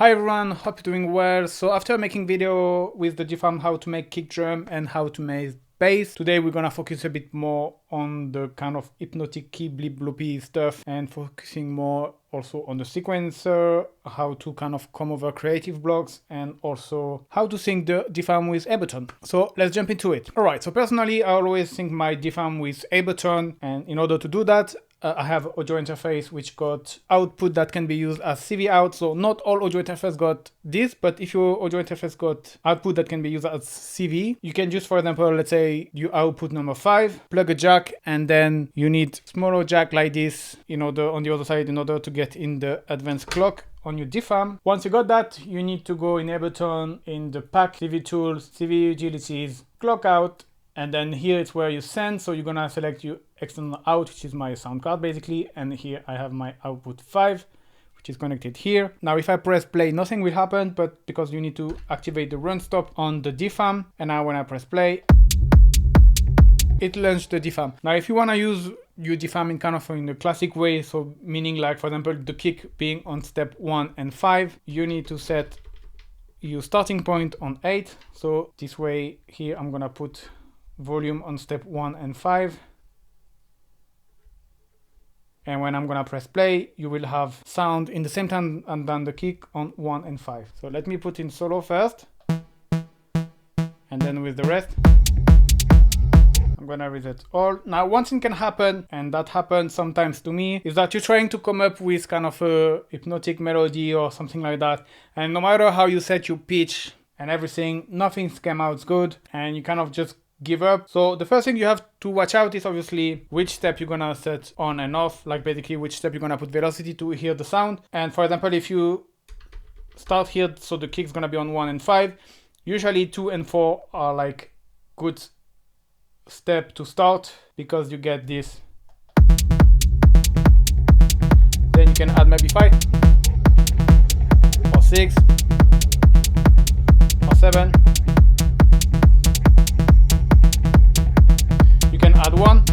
Hi everyone, hope you're doing well. So after making video with the DFAM how to make kick drum and how to make bass, today we're gonna focus a bit more on the kind of hypnotic key blip bloopy stuff and focusing more also on the sequencer, how to kind of come over creative blocks, and also how to sync the DFAM with Ableton. So let's jump into it. Alright, so personally I always sync my DFAM with Ableton, and in order to do that I have audio interface which got output that can be used as CV out. So not all audio interface got this, but if your audio interface got output that can be used as CV, you can just, for example, let's say you output number 5, plug a jack, and then you need smaller jack like this in order on the other side in order to get in the advanced clock on your DFAM. Once you got that, you need to go in Ableton in the pack, CV tools, CV utilities, clock out, and then here it's where you send. So you're gonna select your external out, which is my sound card basically, and here I have my output 5, which is connected here. Now if I press play, nothing will happen, but because you need to activate the run stop on the DFAM, and now when I press play, it launched the DFAM. Now if you want to use your DFAM in kind of in the classic way, so meaning like for example the kick being on step 1 and 5, you need to set your starting point on 8. So this way here I'm gonna put volume on step 1 and 5, and when I'm gonna press play, you will have sound in the same time and then the kick on 1 and 5. So let me put in solo first, and then with the rest I'm gonna reset all. Now one thing can happen, and that happens sometimes to me, is that you're trying to come up with kind of a hypnotic melody or something like that, and no matter how you set your pitch and everything, nothing's come out good, and you kind of just give up. So the first thing you have to watch out is obviously which step you're gonna set on and off, like basically which step you're gonna put velocity to hear the sound. And for example, if you start here, so the kick's gonna be on 1 and 5, usually 2 and 4 are like good step to start because you get this. Then you can add maybe 5 or 6 or 7. Add 1,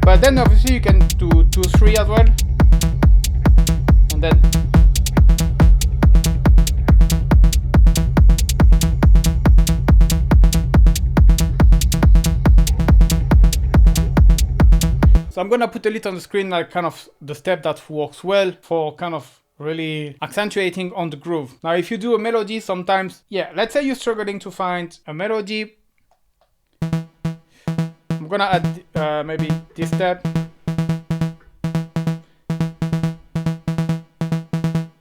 but then obviously you can do 2, 3 as well, and then so I'm gonna put a little on the screen like kind of the step that works well for kind of really accentuating on the groove. Now if you do a melody sometimes, yeah, let's say you're struggling to find a melody, I'm gonna add maybe this step,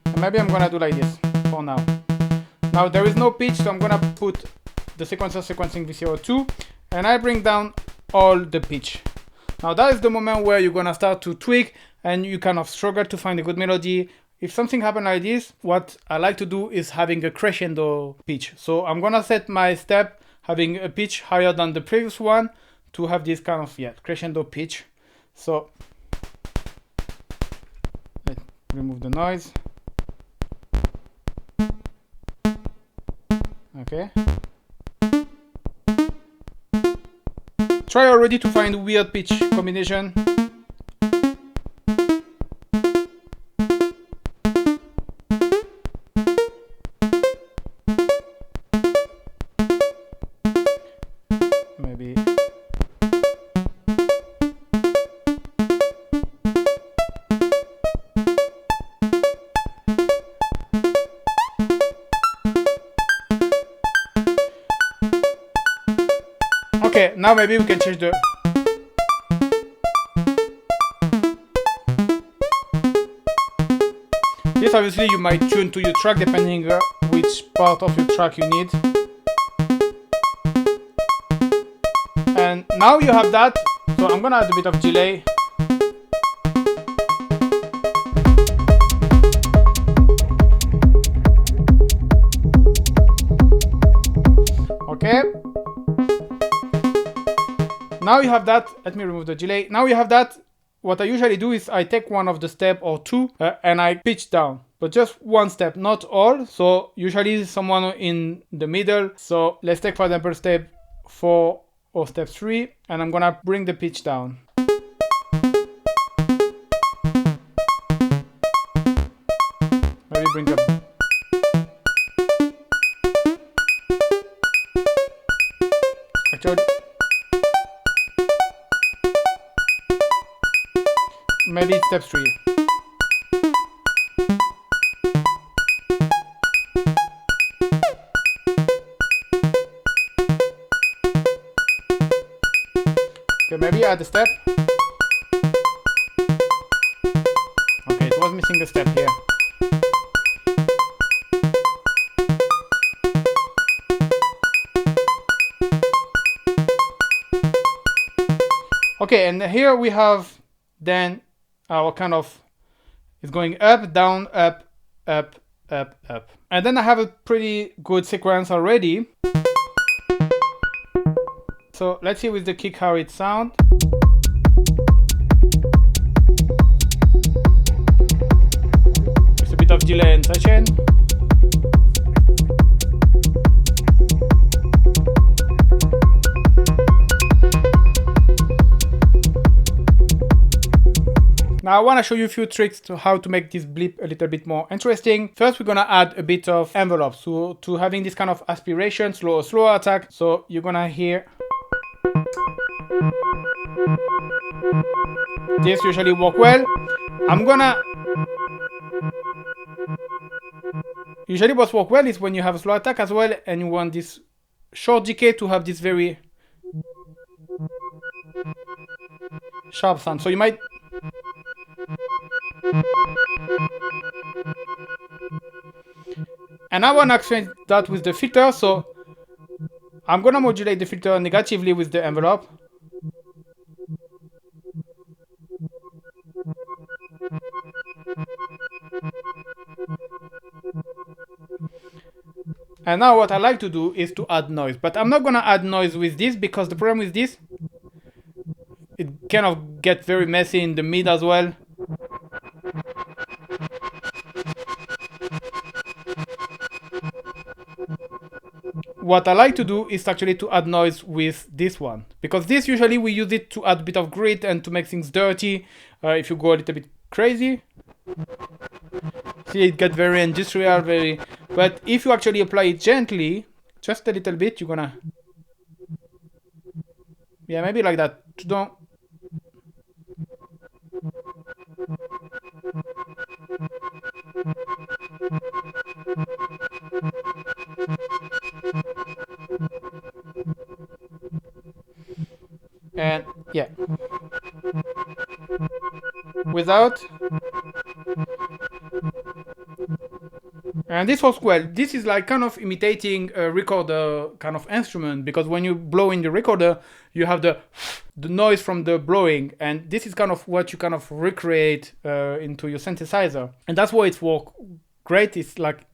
and maybe I'm gonna do like this for now. Now there is no pitch, so I'm gonna put the sequencer sequencing VCO2, and I bring down all the pitch. Now that is the moment where you're gonna start to tweak and you kind of struggle to find a good melody. If something happens like this, what I like to do is having a crescendo pitch. So I'm gonna set my step having a pitch higher than the previous one to have this kind of crescendo pitch. So let's remove the noise. Okay. Try already to find weird pitch combination. Maybe okay, now maybe we can change the this. Obviously you might tune to your track depending which part of your track you need. And now you have that, so I'm gonna add a bit of delay. Okay. Now you have that. Let me remove the delay. Now you have that. What I usually do is I take one of the step or two and I pitch down, but just one step, not all. So usually someone in the middle. So let's take for example step 4 or step 3, and I'm gonna bring the pitch down. bring up. Actually, maybe it's step 3. Okay, maybe add a step. Okay, it was missing a step here. Okay, and here we have then our kind of, it's going up, down, up, up, up, up. And then I have a pretty good sequence already. So let's see with the kick how it sounds. It's a bit of delay and session. Now I want to show you a few tricks to how to make this blip a little bit more interesting. First, we're going to add a bit of envelope. So to having this kind of aspiration, slower attack. So you're going to hear this usually work well. Usually what works well is when you have a slow attack as well and you want this short decay to have this very sharp sound. So you might and I want to accentuate that with the filter, so I'm gonna modulate the filter negatively with the envelope. And now what I like to do is to add noise, but I'm not gonna add noise with this because the problem with this, it kind of gets very messy in the mid as well. What I like to do is actually to add noise with this one, because this usually we use it to add a bit of grit and to make things dirty. If you go a little bit crazy, see it gets very industrial, very. But if you actually apply it gently, just a little bit, you're gonna, yeah, maybe like that. Don't. And yeah, without, and this works well. This is like kind of imitating a recorder kind of instrument, because when you blow in the recorder, you have the noise from the blowing, and this is kind of what you kind of recreate into your synthesizer, and that's why it's work great. It's like.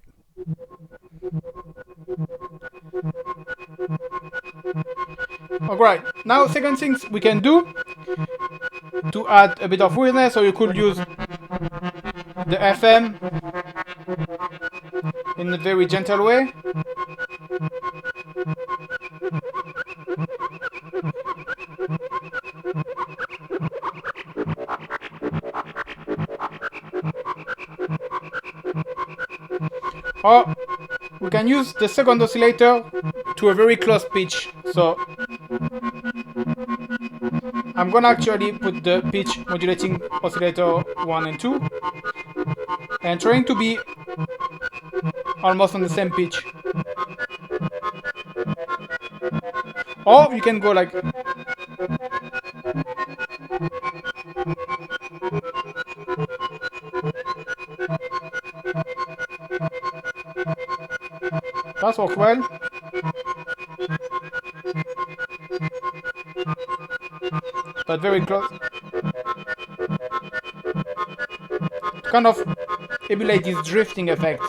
Alright, now second things we can do to add a bit of weirdness, so you could use the FM in a very gentle way. Or we can use the second oscillator to a very close pitch. So I'm gonna actually put the pitch modulating oscillator 1 and 2 and trying to be almost on the same pitch. Or you can go like that works well. But very close. To kind of emulate this drifting effect.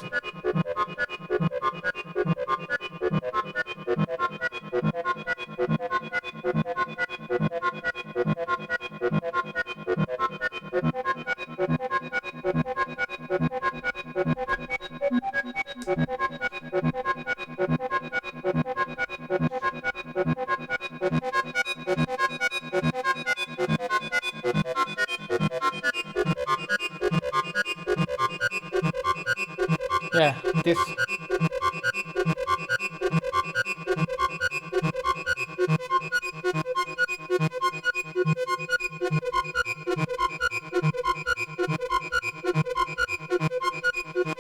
Yeah, this.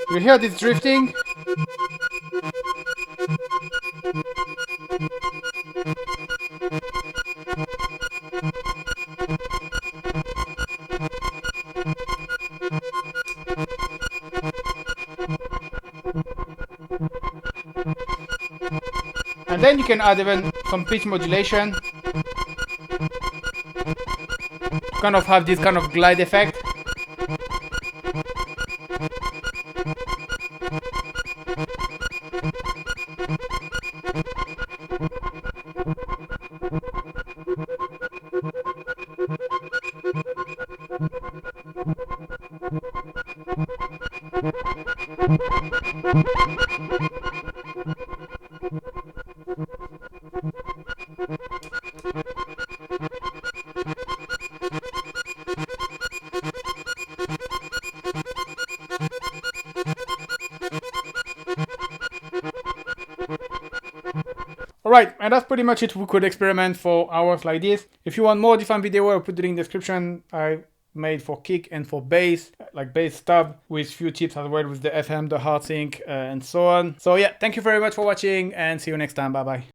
You hear this drifting? And then you can add even some pitch modulation to kind of have this kind of glide effect. Alright, and that's pretty much it. We could experiment for hours like this. If you want more DFAM video, I'll put it in the description. I made for kick and for bass, like bass stub, with few tips as well with the FM, the hard sync, and so on. So yeah, thank you very much for watching and see you next time. Bye bye.